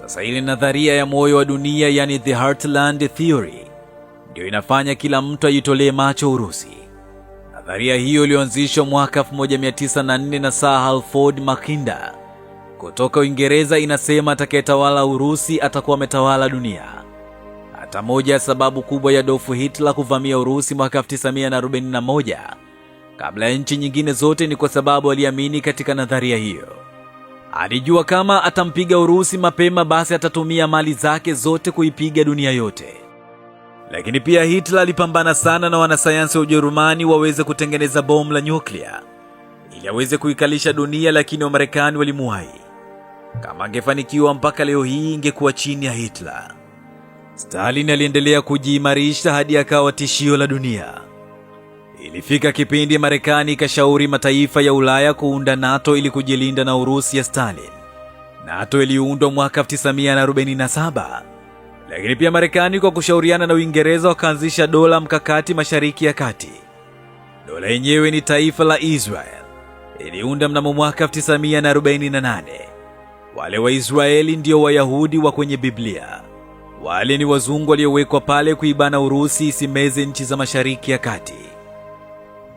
Sasa ile nadharia ya moyo wa dunia, yani the Heartland Theory, ndio inafanya kila mtu ajitolee macho Urusi. Nadharia hiyo ilianzishwa mwaka 1904 na Sir Halford Mackinder kutoka Uingereza. Inasema atakayetawala Urusi atakuwa ametawala dunia. Hata moja ya sababu kubwa ya Adolf Hitler kuvamia Urusi mwaka 1941 kabla ya nchi nyingine zote ni kwa sababu aliamini katika nadharia hiyo. Alijua kama atampiga Urusi mapema, basi atatumia mali zake zote kuipiga dunia yote. Lakini pia Hitler alipambana sana na wanasayansi wa Ujerumani waweze kutengeneza bomu la nyuklia ili aweze kuikalisha dunia, lakini Wamarekani walimuwahi. Kama angefanikiwa, mpaka leo hii ingekuwa chini ya Hitler. Stalin aliendelea kujiimarisha hadi akawa tishio la dunia. Ilifika kipindi Marekani ikashauri mataifa ya Ulaya kuunda NATO ili kujilinda na Urusi ya Stalin. NATO iliundwa mwaka 1947, Lakini pia Marekani kwa kushauriana na Uingereza wakaanzisha dola mkakati Mashariki ya Kati. Dola yenyewe ni taifa la Israel. Iliunda mnamo mwaka 1948. Wale wa Israeli ndio Wayahudi wa kwenye Biblia. Wale ni wazungu waliowekwa pale kuibana Urusi isimeze nchi za Mashariki ya Kati.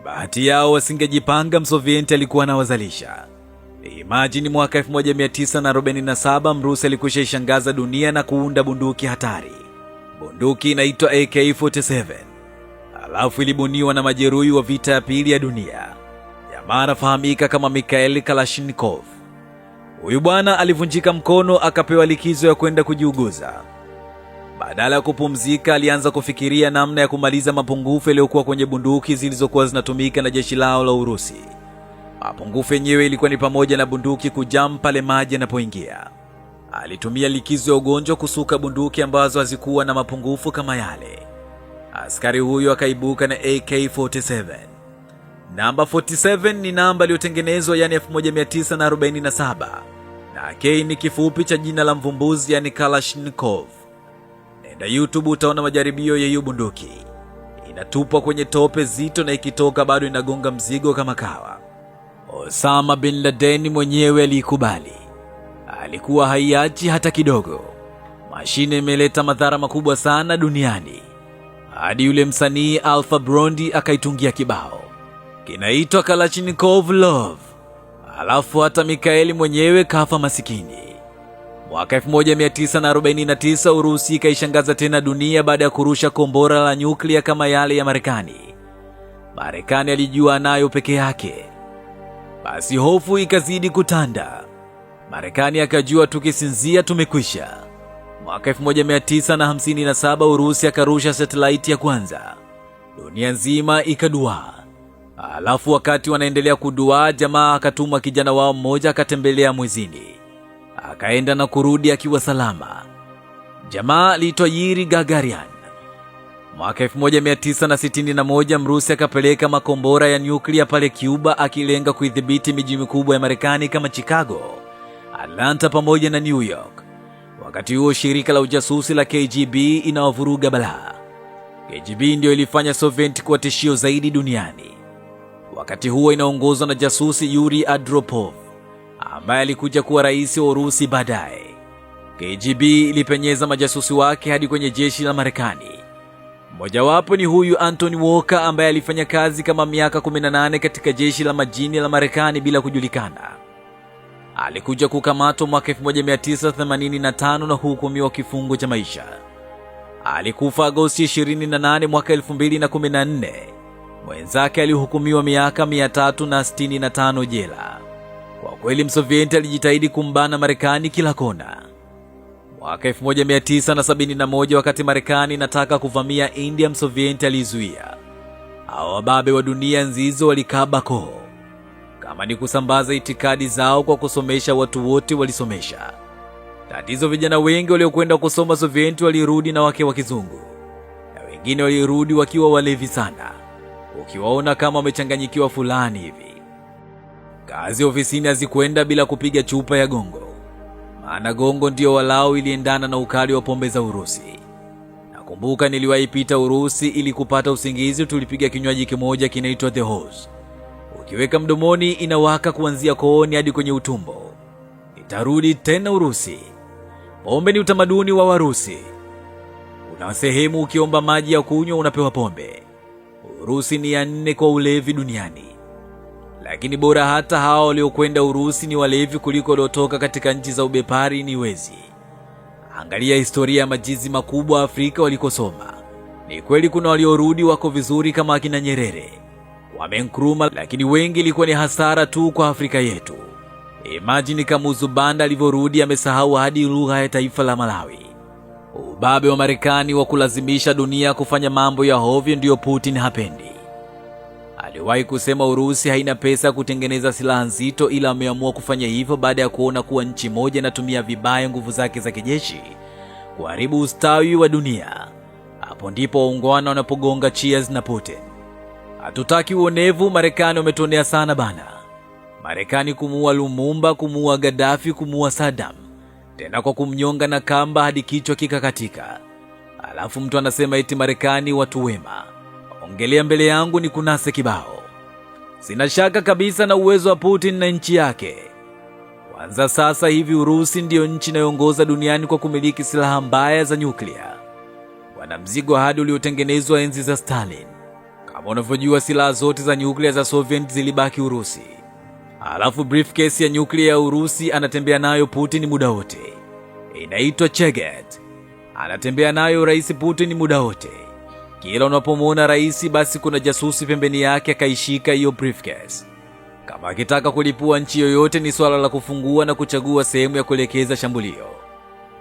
Bahati yao wasingejipanga, Msovieti alikuwa anawazalisha. Imagine mwaka 1947 Mrusi alikwisha ishangaza dunia na kuunda bunduki hatari. Bunduki inaitwa AK-47. Alafu ilibuniwa na majeruhi wa vita ya pili ya dunia. Jamaa anafahamika kama Mikhail Kalashnikov. Huyu bwana alivunjika mkono akapewa likizo ya kwenda kujiuguza. Badala ya kupumzika, alianza kufikiria namna ya kumaliza mapungufu yaliyokuwa kwenye bunduki zilizokuwa zinatumika na jeshi lao la Urusi. Mapungufu yenyewe ilikuwa ni pamoja na bunduki kujam pale maji yanapoingia. Alitumia likizo ya ugonjwa kusuka bunduki ambazo hazikuwa na mapungufu kama yale. Askari huyo akaibuka na AK-47. Namba 47 ni namba iliyotengenezwa yani 1947. Na K ni kifupi cha jina la mvumbuzi yani Kalashnikov. Nenda YouTube utaona majaribio ya hiyo bunduki. Inatupwa kwenye tope zito na ikitoka bado inagonga mzigo kama kawa. Osama bin Laden mwenyewe alikubali. Alikuwa haiachi hata kidogo. Mashine imeleta madhara makubwa sana duniani. Hadi yule msanii Alpha Blondy akaitungia kibao. Kinaitwa Kalashnikov Love. Alafu hata Mikhail mwenyewe kafa masikini. Mwaka 1949 Urusi ikaishangaza tena dunia baada ya kurusha kombora la nyuklia kama yale ya Marekani. Marekani alijua nayo peke yake. Basi hofu ikazidi kutanda. Marekani akajua tukisinzia tumekwisha. Mwaka 1957 Urusi akarusha satellite ya kwanza. Dunia nzima ikaduaa. Alafu wakati wanaendelea kuduaa, jamaa akatuma kijana wao mmoja akatembelea mwezini. Akaenda na kurudi akiwa salama. Jamaa aliitwa Yuri Gagarin. Mwaka 1961 Mrusi akapeleka makombora ya nyuklia pale Cuba akilenga kuidhibiti miji mikubwa ya Marekani kama Chicago, Atlanta pamoja na New York. Wakati huo shirika la ujasusi la KGB inawavuruga balaa. KGB ndio ilifanya Soviet kuwa tishio zaidi duniani. Wakati huo inaongozwa na jasusi Yuri Andropov ambaye alikuja kuwa rais wa Urusi baadaye. KGB ilipenyeza majasusi wake hadi kwenye jeshi la Marekani. Mmojawapo ni huyu Anthony Walker ambaye alifanya kazi kama miaka 18 katika jeshi la majini la Marekani bila kujulikana. Alikuja kukamatwa mwaka 1985 na hukumiwa kifungo cha maisha. Alikufa Agosti 28 mwaka 2014. Mwenzake alihukumiwa miaka 365 jela. Kwa kweli Msovieti alijitahidi kumbana Marekani kila kona. Mwaka 1971 wakati Marekani inataka kuvamia India, Msovieti alizuia. Hao wababe wa dunia nzizo walikaba koo. Kama ni kusambaza itikadi zao kwa kusomesha watu wote walisomesha. Tatizo vijana wengi waliokwenda kusoma Sovieti walirudi na wake wa kizungu. Na wengine walirudi wakiwa walevi sana. Ukiwaona kama wamechanganyikiwa fulani hivi. Kazi ofisini hazikwenda bila kupiga chupa ya gongo. Maana gongo ndio walao iliendana na ukali wa pombe za Urusi. Nakumbuka niliwahi pita Urusi ili kupata usingizi, tulipiga kinywaji kimoja kinaitwa The Horse. Ukiweka mdomoni inawaka kuanzia kooni hadi kwenye utumbo. Nitarudi tena Urusi. Pombe ni utamaduni wa Warusi. Una sehemu ukiomba maji ya kunywa unapewa pombe. Urusi ni ya 4 kwa ulevi duniani. Lakini bora hata hao waliokwenda Urusi ni walevi kuliko waliotoka katika nchi za ubepari ni wezi. Angalia historia ya majizi makubwa Afrika walikosoma. Ni kweli kuna waliorudi wako vizuri kama akina Nyerere, Kwame Nkrumah, lakini wengi ilikuwa ni hasara tu kwa Afrika yetu. Imagine Kamuzu Banda alivyorudi amesahau hadi lugha ya taifa la Malawi. Ubabe wa Marekani wa kulazimisha dunia kufanya mambo ya hovyo ndio Putin hapendi. Aliwahi kusema Urusi haina pesa kutengeneza silaha nzito, ila ameamua kufanya hivyo baada ya kuona kuwa nchi moja inatumia vibaya nguvu zake za kijeshi kuharibu ustawi wa dunia. Hapo ndipo waungwana wanapogonga cheers na Putin. Hatutaki uonevu, Marekani wametonea sana bana. Marekani kumuua Lumumba, kumuua Gaddafi, kumuua Saddam. tena kwa kumnyonga na kamba hadi kichwa kikakatika. Alafu mtu anasema eti Marekani watu wema. Ongelea mbele yangu ni kunase kibao. Sina shaka kabisa na uwezo wa Putin na nchi yake. Kwanza sasa hivi Urusi ndiyo nchi inayoongoza duniani kwa kumiliki silaha mbaya za nyuklia. Wana mzigo hadi uliotengenezwa enzi za Stalin. Kama unavyojua silaha zote za nyuklia za Soviet zilibaki Urusi. Alafu briefcase ya nyuklia ya Urusi anatembea nayo Putin muda wote. Inaitwa Cheget. Anatembea nayo Rais Putin muda wote. Kila unapomwona rais basi kuna jasusi pembeni yake akaishika hiyo briefcase. Kama akitaka kulipua nchi yoyote ni swala la kufungua na kuchagua sehemu ya kuelekeza shambulio.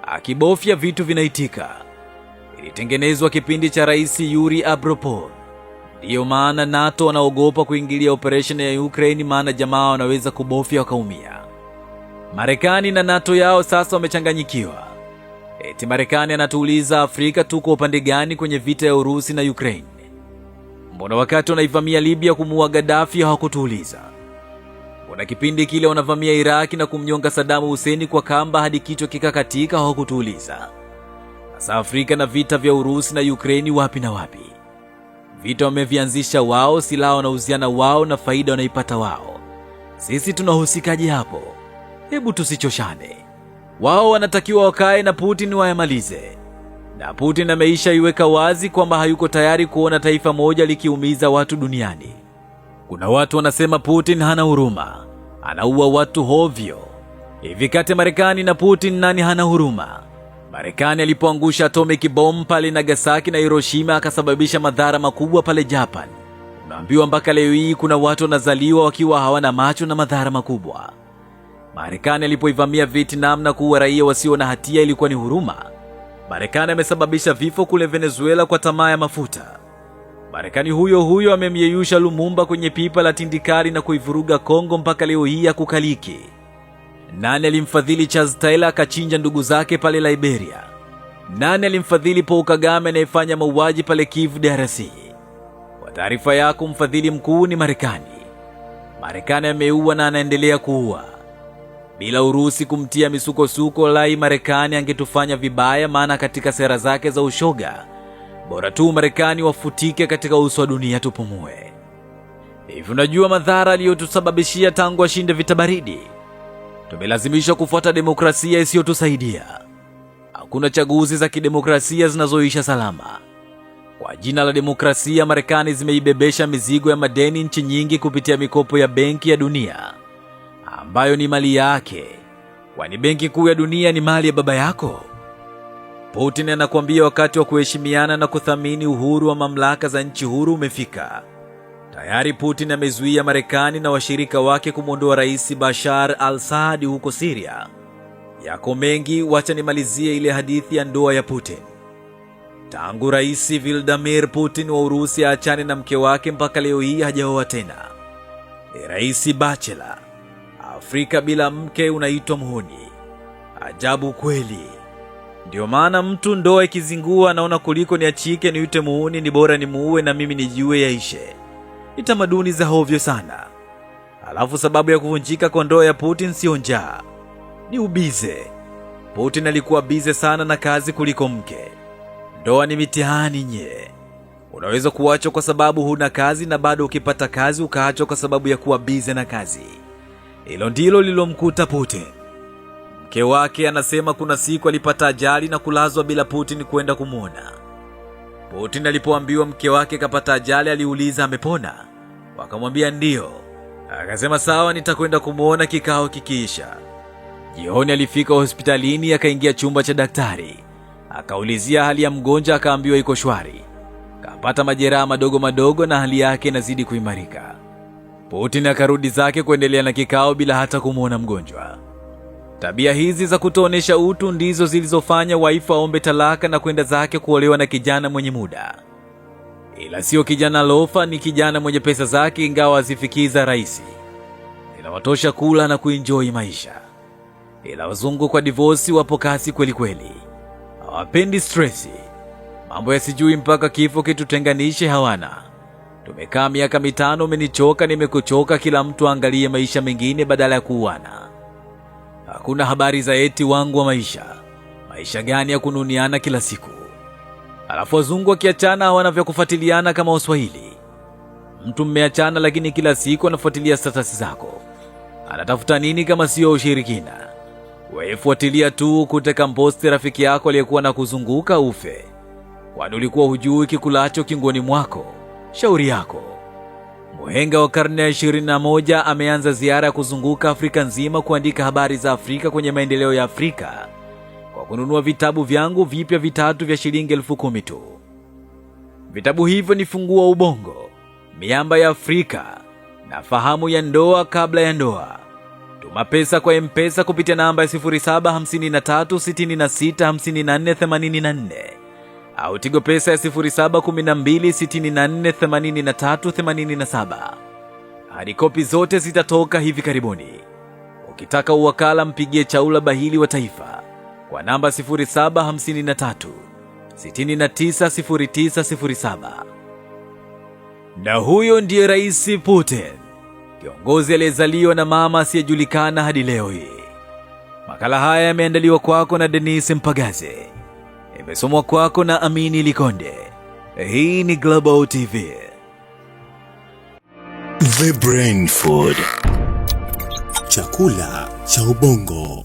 Akibofya vitu vinaitika. Ilitengenezwa kipindi cha Rais Yuri Andropov. Ndiyo maana NATO wanaogopa kuingilia operation ya Ukraine, maana jamaa wanaweza kubofya wakaumia. Marekani na NATO yao sasa wamechanganyikiwa. Eti Marekani anatuuliza Afrika tuko upande gani kwenye vita ya Urusi na Ukraine? Mbona wakati wanaivamia Libya kumuua Gaddafi hawakutuuliza? Mbona kipindi kile wanavamia Iraki na kumnyonga Saddam Hussein kwa kamba hadi kichwa kikakatika hawakutuuliza? Sasa Afrika na vita vya Urusi na Ukraine wapi na wapi? Vita wamevianzisha wao, silaha wanauziana wao na faida wanaipata wao. Sisi tunahusikaje hapo? Hebu tusichoshane. Wao wanatakiwa wakae na Putin wayamalize. Na Putin ameisha iweka wazi kwamba hayuko tayari kuona taifa moja likiumiza watu duniani. Kuna watu wanasema Putin hana huruma, anaua watu hovyo. Hivi kati Marekani na Putin nani hana huruma? Marekani alipoangusha atomic bomb pale Nagasaki na Hiroshima akasababisha madhara makubwa pale Japan. Unaambiwa mpaka leo hii kuna watu wanazaliwa wakiwa hawana macho na madhara makubwa. Marekani alipoivamia Vietnam na kuua raia wasio na hatia ilikuwa ni huruma? Marekani amesababisha vifo kule Venezuela kwa tamaa ya mafuta. Marekani huyo amemyeyusha Lumumba kwenye pipa la tindikari na kuivuruga Kongo mpaka leo hii ya kukaliki. Nani alimfadhili Charles Taylor akachinja ndugu zake pale Liberia? Nani alimfadhili Paul Kagame anayefanya mauaji pale Kivu DRC? Kwa taarifa yako, mfadhili mkuu ni Marekani. Marekani ameua na anaendelea kuua. Bila Urusi kumtia misukosuko lai Marekani angetufanya vibaya, maana katika sera zake za ushoga bora tu Marekani wafutike katika uso wa dunia tupumue. Hivi unajua madhara aliyotusababishia tangu ashinde vita baridi? Tumelazimishwa kufuata demokrasia isiyotusaidia. Hakuna chaguzi za kidemokrasia zinazoisha salama. Kwa jina la demokrasia Marekani zimeibebesha mizigo ya madeni nchi nyingi kupitia mikopo ya Benki ya Dunia ambayo ni mali yake. Kwani Benki Kuu ya Dunia ni mali ya baba yako? Putin anakuambia wakati wa kuheshimiana na kuthamini uhuru wa mamlaka za nchi huru umefika. Tayari Putin amezuia Marekani na washirika wake kumwondoa Rais Bashar al-Assad huko Syria. Yako mengi, wacha nimalizie ile hadithi ya ndoa ya Putin. Tangu Rais Vladimir Putin wa Urusi aachane na mke wake mpaka leo hii hajaoa tena. Rais bachelor. Afrika bila mke unaitwa muhuni. Ajabu kweli. Ndio maana mtu ndoa ikizingua anaona kuliko niachike niite muhuni ni bora nimuue na mimi nijiue yaishe. Ni tamaduni za hovyo sana. Alafu sababu ya kuvunjika kwa ndoa ya Putin sio njaa, ni ubize. Putin alikuwa bize sana na kazi kuliko mke. Ndoa ni mitihani nye. Unaweza kuachwa kwa sababu huna kazi na bado ukipata kazi ukaachwa kwa sababu ya kuwa bize na kazi. Hilo ndilo lilomkuta Putin. Mke wake anasema kuna siku alipata ajali na kulazwa bila Putin kwenda kumuona. Putin alipoambiwa mke wake kapata ajali aliuliza amepona? Wakamwambia ndio. Akasema sawa, nitakwenda kumuona kikao kikiisha. Jioni alifika hospitalini akaingia chumba cha daktari. Akaulizia hali ya mgonjwa akaambiwa iko shwari. Kapata majeraha madogo madogo na hali yake inazidi kuimarika. Putin akarudi zake kuendelea na kikao bila hata kumuona mgonjwa. Tabia hizi za kutoonyesha utu ndizo zilizofanya waifu aombe talaka na kwenda zake kuolewa na kijana mwenye muda. Ila sio kijana lofa, ni kijana mwenye pesa zake ingawa azifikiza rais. Inawatosha kula na kuenjoy maisha. Ila wazungu kwa divorce wapo kasi kweli kweli. Hawapendi stressi. Mambo yasijui mpaka kifo kitutenganishe hawana. Tumekaa miaka 5, umenichoka nimekuchoka, kila mtu angalie maisha mengine badala ya kuuana. Hakuna habari za eti wangu wa maisha. Maisha gani ya kununiana kila siku? Alafu wazungu wakiachana hawana vya kufuatiliana kama Waswahili. Mtu mmeachana lakini kila siku anafuatilia status zako. Anatafuta nini kama sio ushirikina? Wewe fuatilia tu kuteka mposti rafiki yako aliyekuwa na kuzunguka ufe. Kwani ulikuwa hujui kikulacho kingoni mwako? Shauri yako. Mhenga wa karne ya 21 ameanza ziara ya kuzunguka Afrika nzima kuandika habari za Afrika kwenye maendeleo ya Afrika kwa kununua vitabu vyangu vipya 3 vya shilingi 10,000 tu. Vitabu hivyo ni Fungua Ubongo, Miamba ya Afrika na Fahamu ya Ndoa Kabla ya Ndoa. Tuma pesa kwa M-Pesa kupitia namba ya 0753665484 au Tigo Pesa ya 0712648387. Hadi kopi zote zitatoka hivi karibuni. Ukitaka uwakala mpigie Chaula Bahili wa Taifa kwa namba 0753690907. Na huyo ndiye Rais Putin, kiongozi aliyezaliwa na mama asiyejulikana hadi leo hii. Makala haya yameandaliwa kwako na Denise Mpagaze. Imesomwa kwako na Amini Likonde. Hii ni Global TV.
The Brain Food. Chakula cha ubongo.